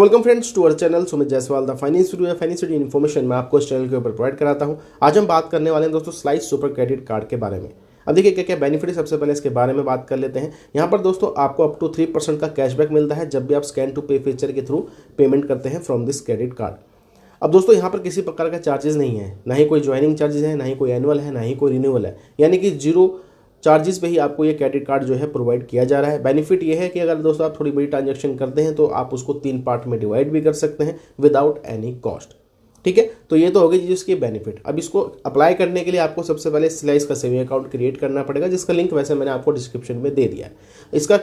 Welcome friends to our channel Sumit Jaiswal the financial information मैं आपको इस चैनल के ऊपर प्रोवाइड कराता हूं। आज हम बात करने वाले हैं दोस्तों स्लाइस सुपर क्रेडिट कार्ड के बारे में। अब देखिए क्या क्या बेनिफिट है, सबसे पहले इसके बारे में बात कर लेते हैं। यहाँ पर दोस्तों आपको अप टू 3% का कैशबैक मिलता है जब भी आप स्कैन टू पे फीचर के थ्रू पेमेंट करते हैं फ्रॉम दिस क्रेडिट कार्ड। अब दोस्तों यहाँ पर किसी प्रकार का चार्जेस नहीं है, ना ही कोई ज्वाइनिंग चार्जेस है, ना ही कोई एनुअल है, ना ही कोई रिन्यूअल है, यानी कि जीरो चार्जेस पे ही आपको ये क्रेडिट कार्ड जो है प्रोवाइड किया जा रहा है। बेनिफिट ये है कि अगर दोस्तों आप थोड़ी बड़ी ट्रांजैक्शन करते हैं तो आप उसको 3 पार्ट में डिवाइड भी कर सकते हैं विदाउट एनी कॉस्ट। ठीक है, तो ये तो हो गई जी इसकी बेनिफिट। अब इसको अप्लाई करने के लिए आपको सबसे पहले स्लाइस का सेविंग अकाउंट क्रिएट करना पड़ेगा, जिसका लिंक वैसे मैंने आपको डिस्क्रिप्शन में दे दिया है। इसका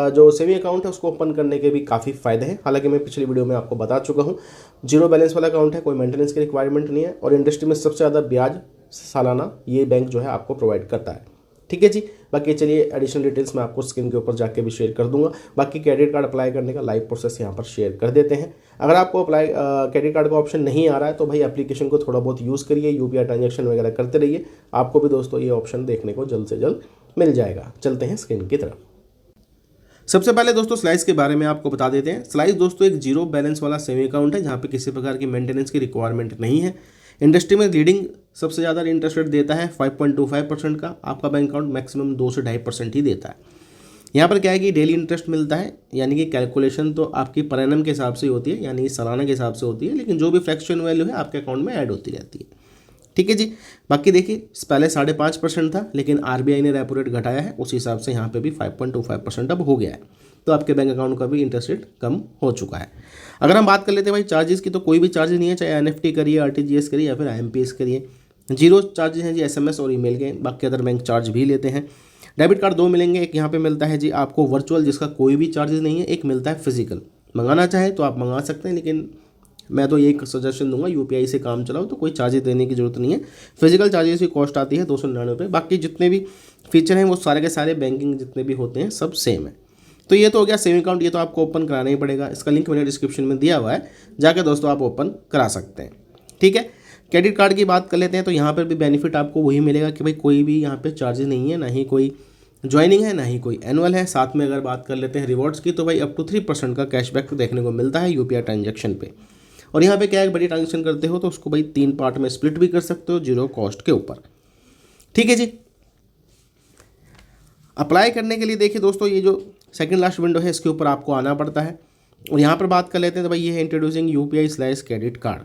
जो सेविंग अकाउंट है उसको ओपन करने के भी काफ़ी फायदे हैं। हालांकि मैं पिछली वीडियो में आपको बता चुका हूँ, जीरो बैलेंस वाला अकाउंट है, कोई मेंटेनेंस की रिक्वायरमेंट नहीं है और इंडस्ट्री में सबसे ज़्यादा ब्याज सालाना ये बैंक जो है आपको प्रोवाइड करता है। ठीक है जी, बाकी चलिए एडिशनल डिटेल्स मैं आपको स्क्रीन के ऊपर जाके भी शेयर कर दूंगा। बाकी क्रेडिट कार्ड अप्लाई करने का लाइव प्रोसेस यहाँ पर शेयर कर देते हैं। अगर आपको अप्लाई क्रेडिट कार्ड का ऑप्शन नहीं आ रहा है तो भाई एप्लीकेशन को थोड़ा बहुत यूज़ करिए, यूपीआई ट्रांजैक्शन वगैरह करते रहिए, आपको भी दोस्तों ये ऑप्शन देखने को जल्द से जल्द मिल जाएगा। चलते हैं स्क्रीन की तरफ। सबसे पहले दोस्तों स्लाइस के बारे में आपको बता देते हैं। स्लाइस दोस्तों एक जीरो बैलेंस वाला सेविंग अकाउंट है जहाँ पे किसी प्रकार की मेंटेनेंस की रिक्वायरमेंट नहीं है। इंडस्ट्री में लीडिंग सबसे ज़्यादा इंटरेस्ट रेट देता है 5.25% का। आपका बैंक अकाउंट मैक्सिमम 2 से 2.5% ही देता है। यहाँ पर क्या है कि डेली इंटरेस्ट मिलता है, यानी कि कैलकुलेशन तो आपकी पर एनम के हिसाब से होती है, यानी सालाना के हिसाब से होती है, लेकिन जो भी फ्रैक्शन वैल्यू है आपके अकाउंट में ऐड होती रहती है। ठीक है जी, बाकी देखिए पहले 5.5% था, लेकिन आरबीआई ने रेपो रेट घटाया है, उस हिसाब से यहाँ पे भी 5.25% अब हो गया है, तो आपके बैंक अकाउंट का भी इंटरेस्ट रेट कम हो चुका है। अगर हम बात कर लेते हैं भाई चार्जेस की, तो कोई भी चार्जेस नहीं है, चाहे एनएफटी करिए, आरटीजीएस करिए या फिर आईएमपीएस करिए। जीरो चार्जेस हैं जी एसएमएस और ईमेल के, बाकी अदर बैंक चार्ज भी लेते हैं। डेबिट कार्ड 2 मिलेंगे, एक यहाँ पे मिलता है जी आपको वर्चुअल जिसका कोई भी चार्जेस नहीं है, एक मिलता है फिजिकल। मंगाना चाहे तो आप मंगा सकते हैं, लेकिन मैं तो यही सजेशन दूंगा यूपीआई से काम चलाओ तो कोई चार्जेस देने की जरूरत नहीं है। फिजिकल चार्जेस की कॉस्ट आती है 299 रुपये। बाकी जितने भी फीचर हैं वो सारे के सारे बैंकिंग जितने भी होते हैं सब सेम है। तो ये तो हो गया सेविंग अकाउंट, ये तो आपको ओपन कराना ही पड़ेगा। इसका लिंक मैंने डिस्क्रिप्शन में दिया हुआ है, जाकर दोस्तों आप ओपन करा सकते हैं। ठीक है, क्रेडिट कार्ड की बात कर लेते हैं। तो यहाँ पर भी बेनिफिट आपको वही मिलेगा कि भाई कोई भी यहाँ पे चार्जेस नहीं है, ना ही कोई ज्वाइनिंग है, ना ही कोई एनुअल है। साथ में अगर बात कर लेते हैं रिवॉर्ड्स की, तो भाई अप टू 3% का कैशबैक देखने को मिलता है यूपीआई ट्रांजेक्शन पे। और यहाँ पे क्या है, बड़ी ट्रांजेक्शन करते हो तो उसको भाई 3 पार्ट में स्प्लिट भी कर सकते हो जीरो कॉस्ट के ऊपर। ठीक है जी, अप्लाई करने के लिए देखिए दोस्तों ये जो सेकंड लास्ट विंडो है इसके ऊपर आपको आना पड़ता है और यहाँ पर बात कर लेते हैं। तो भाई ये है introducing UPI slice credit card.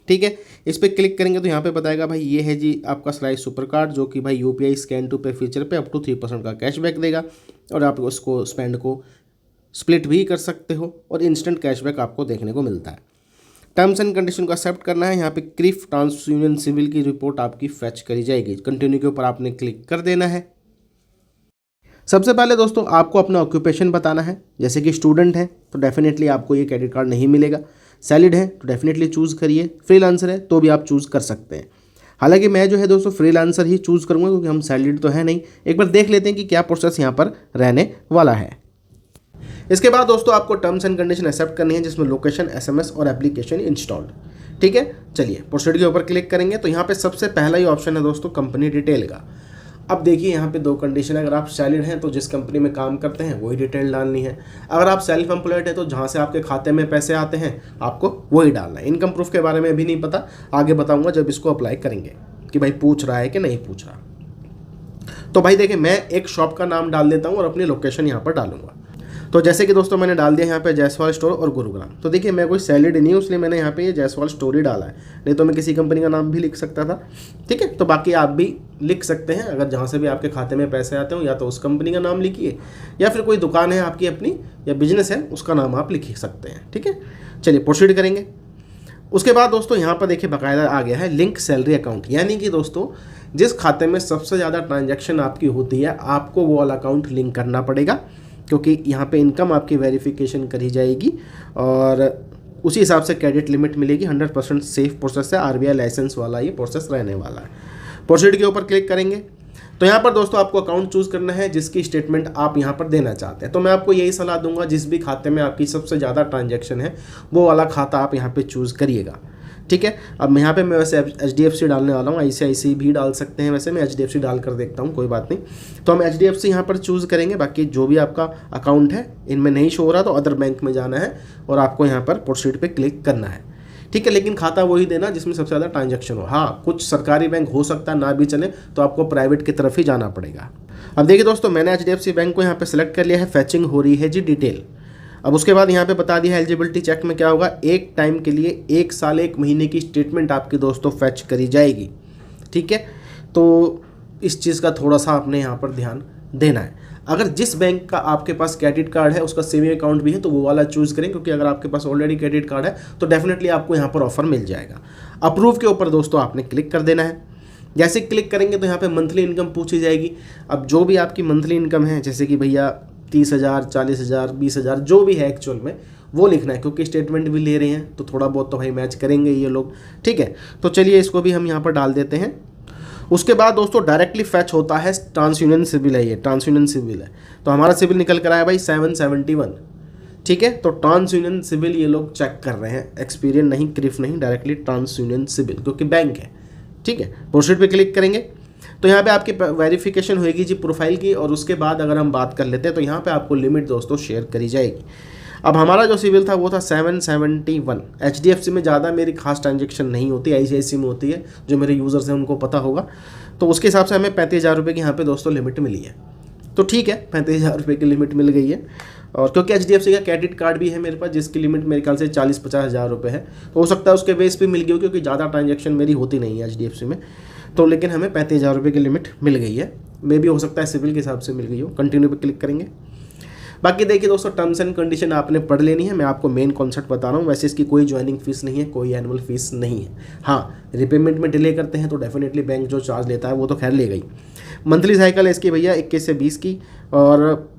ठीक है, इस पर क्लिक करेंगे तो यहाँ पे बताएगा भाई ये है जी आपका स्लाइस सुपर कार्ड, जो कि भाई UPI scan to pay feature पे अप टू 3% का कैशबैक देगा और आप उसको स्पेंड को स्प्लिट भी कर सकते हो और इंस्टेंट कैशबैक आपको देखने को मिलता है। टर्म्स एंड कंडीशन को एक्सेप्ट करना है। यहाँ पे क्रिफ ट्रांसयूनियन सिविल की रिपोर्ट आपकी फैच करी जाएगी। कंटिन्यू के ऊपर आपने क्लिक कर देना है। सबसे पहले दोस्तों आपको अपना ऑक्यूपेशन बताना है, जैसे कि स्टूडेंट है तो डेफिनेटली आपको ये क्रेडिट कार्ड नहीं मिलेगा। सैलरीड है तो डेफिनेटली चूज़ करिए, फ्रीलांसर है तो भी आप चूज़ कर सकते हैं। हालांकि मैं जो है दोस्तों फ्रीलांसर ही चूज़ करूँगा क्योंकि हम सैलरीड तो है नहीं। एक बार देख लेते हैं कि क्या प्रोसेस यहाँ पर रहने वाला है। इसके बाद दोस्तों आपको टर्म्स एंड कंडीशन एक्सेप्ट करनी है, जिसमें लोकेशन, एसएमएस और एप्लीकेशन इंस्टॉल्ड। ठीक है, चलिए प्रोसीड के ऊपर क्लिक करेंगे तो यहाँ पे सबसे पहला ही ऑप्शन है दोस्तों कंपनी डिटेल का। अब देखिए यहाँ पे 2 कंडीशन है। अगर आप सैलरीड हैं तो जिस कंपनी में काम करते हैं वही डिटेल डालनी है। अगर आप सेल्फ एम्प्लॉयड है तो जहाँ से आपके खाते में पैसे आते हैं आपको वही डालना है। इनकम प्रूफ के बारे में अभी नहीं पता, आगे बताऊँगा जब इसको अप्लाई करेंगे कि भाई पूछ रहा है कि नहीं पूछ रहा। तो भाई देखिए मैं एक शॉप का नाम डाल देता हूँ और अपनी लोकेशन यहाँ पर डालूंगा। तो जैसे कि दोस्तों मैंने डाल दिया यहाँ पे जायसवाल स्टोर और गुरुग्राम। तो देखिए मैं कोई सैलरीड नहीं हूँ इसलिए मैंने यहाँ पे ये जायसवाल स्टोर ही डाला है, नहीं तो मैं किसी कंपनी का नाम भी लिख सकता था। ठीक है, तो बाकी आप भी लिख सकते हैं, अगर जहाँ से भी आपके खाते में पैसे आते हो या तो उस कंपनी का नाम लिखिए या फिर कोई दुकान है आपकी अपनी या बिजनेस है उसका नाम आप लिख सकते हैं। ठीक है, चलिए प्रोसीड करेंगे। उसके बाद दोस्तों यहाँ पर देखिए बाकायदा आ गया है लिंक सैलरी अकाउंट, यानी कि दोस्तों जिस खाते में सबसे ज़्यादा ट्रांजैक्शन आपकी होती है आपको वो वाला अकाउंट लिंक करना पड़ेगा, क्योंकि यहाँ पे इनकम आपकी वेरिफिकेशन करी जाएगी और उसी हिसाब से क्रेडिट लिमिट मिलेगी। 100% सेफ प्रोसेस है, आरबीआई लाइसेंस वाला ये प्रोसेस रहने वाला है। प्रोसीड के ऊपर क्लिक करेंगे तो यहाँ पर दोस्तों आपको अकाउंट चूज़ करना है जिसकी स्टेटमेंट आप यहाँ पर देना चाहते हैं। तो मैं आपको यही सलाह दूंगा जिस भी खाते में आपकी सबसे ज़्यादा ट्रांजैक्शन है वो वाला खाता आप यहाँ पर चूज़ करिएगा। ठीक है। अब यहाँ पे मैं वैसे HDFC डालने वाला हूँ, ICICI भी डाल सकते हैं, वैसे मैं HDFC डाल कर देखता हूँ, कोई बात नहीं। तो हम HDFC यहाँ पर चूज़ करेंगे। बाकी जो भी आपका अकाउंट है इनमें नहीं शो हो रहा तो अदर बैंक में जाना है और आपको यहाँ पर प्रोसीड पे क्लिक करना है, ठीक है। लेकिन खाता वही देना जिसमें सबसे ज़्यादा ट्रांजैक्शन हो। हाँ, कुछ सरकारी बैंक हो सकता है ना भी चले तो आपको प्राइवेट की तरफ ही जाना पड़ेगा। अब देखिए दोस्तों, मैंने HDFC बैंक को यहाँ पे सिलेक्ट कर लिया है, फैचिंग हो रही है जी डिटेल। अब उसके बाद यहाँ पे बता दिया एलिजिबिलिटी चेक में क्या होगा, एक टाइम के लिए 1 साल 1 महीने की स्टेटमेंट आपकी दोस्तों फैच करी जाएगी, ठीक है। तो इस चीज़ का थोड़ा सा आपने यहाँ पर ध्यान देना है। अगर जिस बैंक का आपके पास क्रेडिट कार्ड है उसका सेविंग अकाउंट भी है तो वो वाला चूज़ करें, क्योंकि अगर आपके पास ऑलरेडी क्रेडिट कार्ड है तो डेफिनेटली आपको यहाँ पर ऑफर मिल जाएगा। अप्रूव के ऊपर दोस्तों आपने क्लिक कर देना है। जैसे क्लिक करेंगे तो यहाँ पे मंथली इनकम पूछी जाएगी। अब जो भी आपकी मंथली इनकम है, जैसे कि भैया 30,000, 40,000, 20,000 जो भी है एक्चुअल में वो लिखना है, क्योंकि स्टेटमेंट भी ले रहे हैं तो थोड़ा बहुत तो भाई मैच करेंगे ये लोग, ठीक है। तो चलिए इसको भी हम यहाँ पर डाल देते हैं। उसके बाद दोस्तों डायरेक्टली फैच होता है ट्रांसयूनियन सिविल है, ये ट्रांसयूनियन सिविल है। तो हमारा सिविल निकल कर आया भाई 771, ठीक है। तो ट्रांसयूनियन सिविल ये लोग चेक कर रहे हैं, एक्सपीरियन नहीं, क्रिफ नहीं, डायरेक्टली ट्रांसयूनियन सिविल क्योंकि बैंक है, ठीक है। प्रोसीड पे क्लिक करेंगे तो यहाँ पे आपकी वेरिफिकेशन होगी जी प्रोफाइल की, और उसके बाद अगर हम बात कर लेते हैं तो यहाँ पे आपको लिमिट दोस्तों शेयर करी जाएगी। अब हमारा जो सिविल था वो था 771। HDFC में ज़्यादा मेरी खास ट्रांजेक्शन नहीं होती, ICICI में होती है, जो मेरे यूज़र्स हैं उनको पता होगा। तो उसके हिसाब से हमें 35,000 रुपये की यहाँ पे दोस्तों लिमिट मिली है। तो ठीक है, 35,000 रुपये की लिमिट मिल गई है। और क्योंकि HDFC का क्रेडिट कार्ड भी है मेरे पास जिसकी लिमिट मेरे ख्याल से 40-50 हज़ार रुपये है, तो हो सकता है उसके बेस पे मिल गई हो, क्योंकि ज़्यादा ट्रांजैक्शन मेरी होती नहीं है HDFC में। तो लेकिन हमें 35,000 रुपये की लिमिट मिल गई है, मे भी हो सकता है सिविल के हिसाब से मिल गई हो। कंटिन्यू पे क्लिक करेंगे। बाकी देखिए दोस्तों, टर्म्स एंड कंडीशन आपने पढ़ लेनी है, मैं आपको मेन कॉन्सेप्ट बता रहा हूँ। वैसे इसकी कोई ज्वाइनिंग फीस नहीं है, कोई एनुअल फीस नहीं है। हाँ, रिपेमेंट में डिले करते हैं तो डेफिनेटली बैंक जो चार्ज लेता है वो तो खैर ले गई। मंथली साइकिल है इसकी भैया 21 से 20 की, और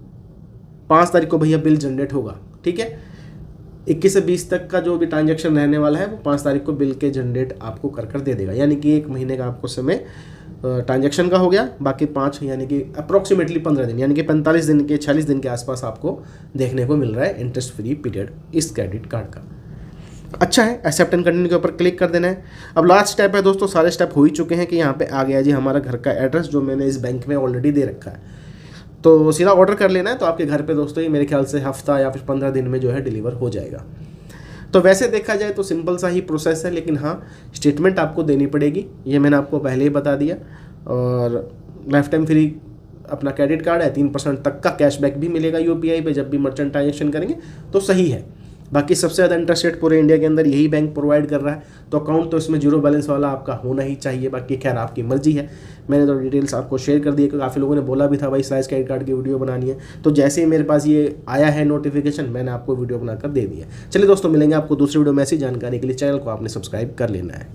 5 तारीख को भैया बिल जनरेट होगा, ठीक है। 21 से 20 तक का जो भी ट्रांजैक्शन रहने वाला है वो 5 तारीख को बिल के जनरेट आपको कर दे देगा, यानी कि 1 महीने का आपको समय ट्रांजैक्शन का हो गया। बाकी 5 यानी कि अप्रॉक्सीमेटली 15 दिन, यानी कि 45 दिन के 46 दिन के आसपास आपको देखने को मिल रहा है इंटरेस्ट फ्री पीरियड इस क्रेडिट कार्ड का। अच्छा है, एक्सेप्ट एंड कंटिन्यू के ऊपर क्लिक कर देना है। अब लास्ट स्टेप है दोस्तों, सारे स्टेप हो ही चुके हैं कि यहाँ पे आ गया जी हमारा घर का एड्रेस जो मैंने इस बैंक में ऑलरेडी दे रखा है। तो सीधा ऑर्डर कर लेना है, तो आपके घर पे दोस्तों ये मेरे ख्याल से हफ्ता या फिर 15 दिन में जो है डिलीवर हो जाएगा। तो वैसे देखा जाए तो सिंपल सा ही प्रोसेस है, लेकिन हाँ स्टेटमेंट आपको देनी पड़ेगी, ये मैंने आपको पहले ही बता दिया। और लाइफ टाइम फ्री अपना क्रेडिट कार्ड है, 3% तक का कैशबैक भी मिलेगा UPI पे जब भी मर्चेंट ट्रांजेक्शन करेंगे, तो सही है। बाकी सबसे ज़्यादा इंटरेस्ट रेट पूरे इंडिया के अंदर यही बैंक प्रोवाइड कर रहा है, तो अकाउंट तो इसमें 0 बैलेंस वाला आपका होना ही चाहिए। बाकी खैर आपकी मर्जी है, मैंने तो डिटेल्स आपको शेयर कर दी है, क्योंकि काफ़ी लोगों ने बोला भी था भाई स्लाइस क्रेडिट कार्ड की वीडियो बनानी है, तो जैसे ही मेरे पास ये आया है नोटिफिकेशन मैंने आपको वीडियो बनाकर दे दिया। चलिए दोस्तों, मिलेंगे आपको दूसरी वीडियो में। ऐसी जानकारी के लिए चैनल को आपने सब्सक्राइब कर लेना है।